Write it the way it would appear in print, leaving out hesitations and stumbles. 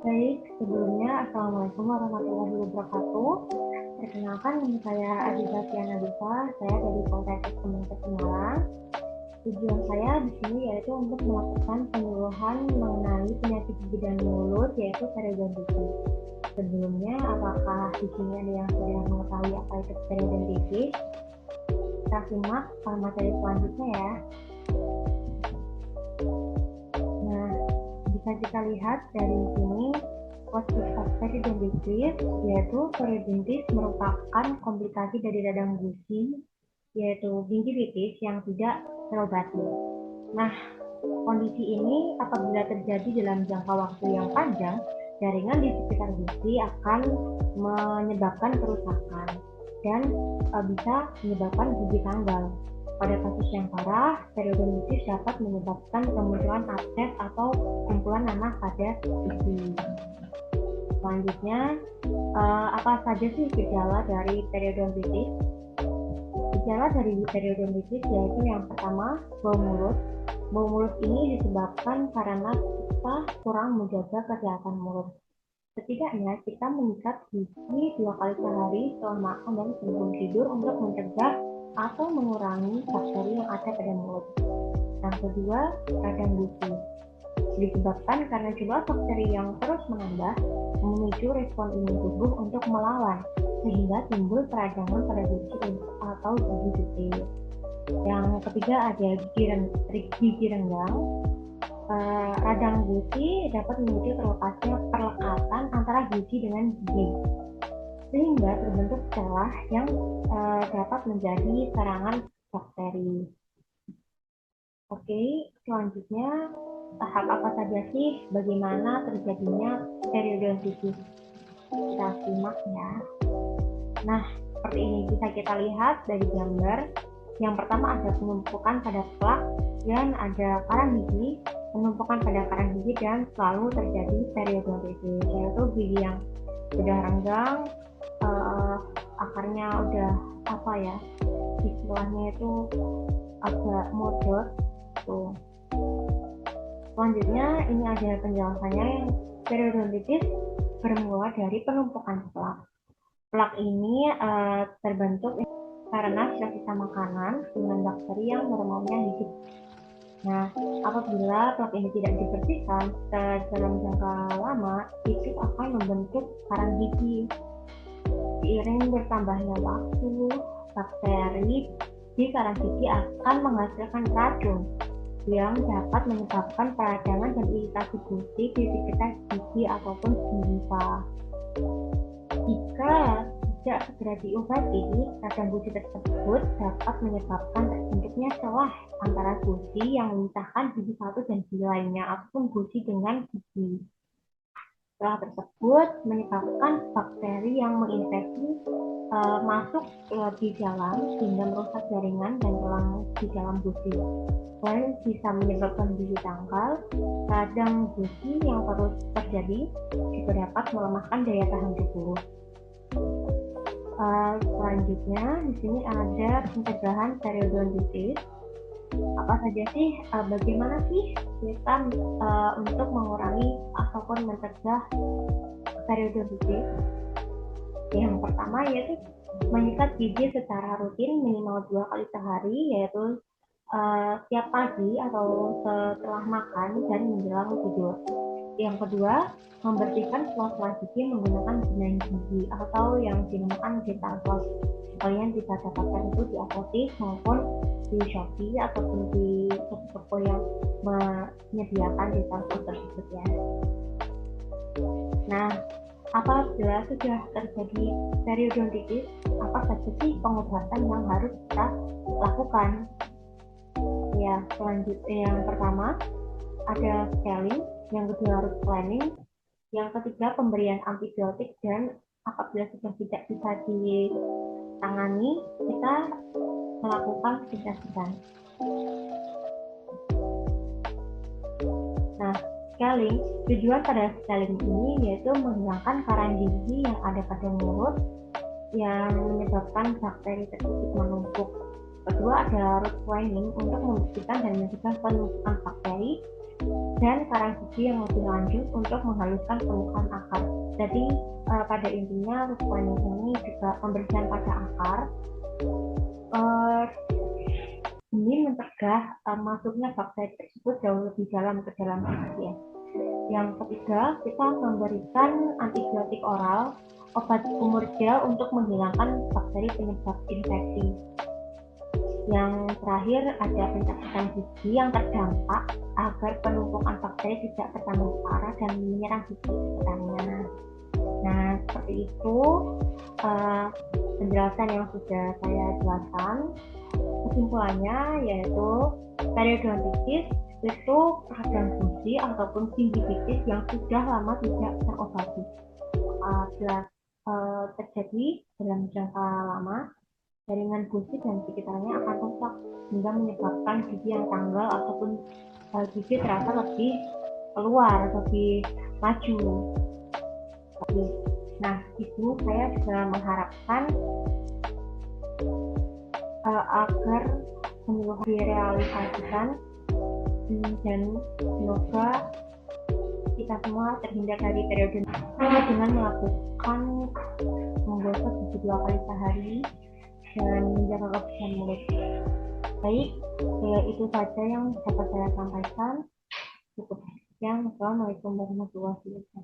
Baik, sebelumnya Assalamualaikum warahmatullahi wabarakatuh. Perkenalkan, nama saya Aziza Fiana Bisa, saya dari Poltekkes Kemenkes Semarang. Tujuan saya di sini yaitu untuk melakukan penyuluhan mengenai penyakit gigi dan mulut, yaitu periodontitis. Sebelumnya, apakah di sini ada yang sudah mengetahui apa itu periodontitis? Kita simak materi selanjutnya ya. Nah, bisa kita lihat dari sini, positif periodontitis, yaitu periodontitis merupakan komplikasi dari radang gusi, yaitu gingivitis yang tidak terobati. Nah, kondisi ini apabila terjadi dalam jangka waktu yang panjang, jaringan di sekitar gusi akan menyebabkan kerusakan dan bisa menyebabkan gigi tanggal. Pada kasus yang parah, periodontitis dapat menyebabkan kemunculan abses atau kumpulan nanah pada gigi. Selanjutnya, apa saja sih gejala dari periodontitis? Gejala dari periodontitis yaitu yang pertama, bau mulut. Bau mulut ini disebabkan karena kita kurang menjaga kesehatan mulut. Setidaknya kita mengikat gigi 2 kali sehari setelah makan dan sebelum tidur untuk mencegah atau mengurangi bakteri yang ada pada mulut. Yang kedua, radang gusi. Disebabkan karena jumlah bakteri yang terus menambah memicu respon imun tubuh untuk melawan, sehingga timbul peradangan pada gusi atau gigi detil. Yang ketiga ada gigi renggang. Radang gusi dapat memicu terlepasnya perlekatan antara gusi dengan gigi, sehingga terbentuk celah yang dapat menjadi sarangan bakteri. Oke, selanjutnya tahap apa saja sih bagaimana terjadinya periodontitis? Kita simak ya. Nah, seperti ini bisa kita lihat dari gambar. Yang pertama ada penumpukan pada plak dan ada karang gigi, penumpukan pada karang gigi dan selalu terjadi periodontitis, yaitu gigi yang sudah renggang, akarnya udah apa ya, istilahnya itu agak modot tuh. Selanjutnya ini ada penjelasannya. Yang periodontitis bermula dari penumpukan plak. Plak ini terbentuk karena sisa-sisa makanan dengan bakteri yang normalnya hidup. Nah, apabila plak ini tidak dibersihkan dalam jangka lama, itu akan membentuk karang gigi. Seiring bertambahnya waktu, bakteri di karang gigi akan menghasilkan racun yang dapat menyebabkan peradangan dan iritasi gusi di sekitar gigi ataupun gingiva. Jika tidak segera diobati, radang gusi tersebut dapat menyebabkan terbentuknya celah antara gusi yang memisahkan gigi satu dan gigi lainnya ataupun gusi dengan gigi. Celah tersebut menyebabkan bakteri yang menginfeksi masuk di dalam sehingga merusak jaringan dan tulang di dalam gusi. Selain bisa menyebabkan gigi tanggal, radang gusi yang terus terjadi juga dapat melemahkan daya tahan tubuh. Selanjutnya di sini ada pencegahan periodontitis. Apa saja sih, bagaimana sih kita untuk mengurangi ataupun mencegah periodontitis? Yang pertama yaitu menyikat gigi secara rutin minimal 2 kali sehari, yaitu setiap pagi atau setelah makan dan menjelang tidur. Yang kedua, membersihkan sela-sela gigi menggunakan benang gigi atau yang dinamakan dental floss. Kalian bisa dapatkan itu di apotek maupun di Shopee ataupun di toko-toko yang menyediakan dental floss tersebut ya. Nah, apabila sudah terjadi periodontitis, apa saja sih pengobatan yang harus kita lakukan? Ya, selanjutnya yang pertama ada scaling, yang kedua root planning, yang ketiga pemberian antibiotik, dan apabila sudah tidak bisa ditangani, kita melakukan pencegahan. Nah, scaling, tujuan pada scaling ini yaitu menghilangkan karang gigi yang ada pada mulut yang menyebabkan bakteri tersebut menumpuk. Kedua ada root planning untuk membersihkan dan mencegah penumpukan bakteri. dan karang gigi yang lebih lanjut untuk menghaluskan permukaan akar. Jadi pada intinya root planing ini juga pembersihan pada akar demi mencegah masuknya bakteri tersebut jauh lebih dalam ke dalam gigi. Yang ketiga, kita memberikan antibiotik oral, obat kumur gel untuk menghilangkan bakteri penyebab infeksi. Yang terakhir ada pencabutan gigi yang terdampak agar penumpukan bakteri tidak bertambah parah dan menyerang gigi sekitarnya. Nah, seperti itu penjelasan yang sudah saya jelaskan. Kesimpulannya yaitu periodontitis itu radang gusi ataupun gingivitis yang sudah lama tidak terobati. Bila terjadi dalam jangka lama, jaringan gusi dan sekitarnya akan rusak hingga menyebabkan gigi yang tanggal ataupun gigi terasa lebih keluar, lebih maju. Nah, di sini saya juga mengharapkan agar penyuluhan direalisasikan dan semoga kita semua terhindar dari periode dengan melakukan menggosok gigi 2 kali sehari dan menjaga kebersihan mulut. Baik, itu saja yang dapat saya sampaikan. Cukup sekian. Assalamualaikum warahmatullahi wabarakatuh.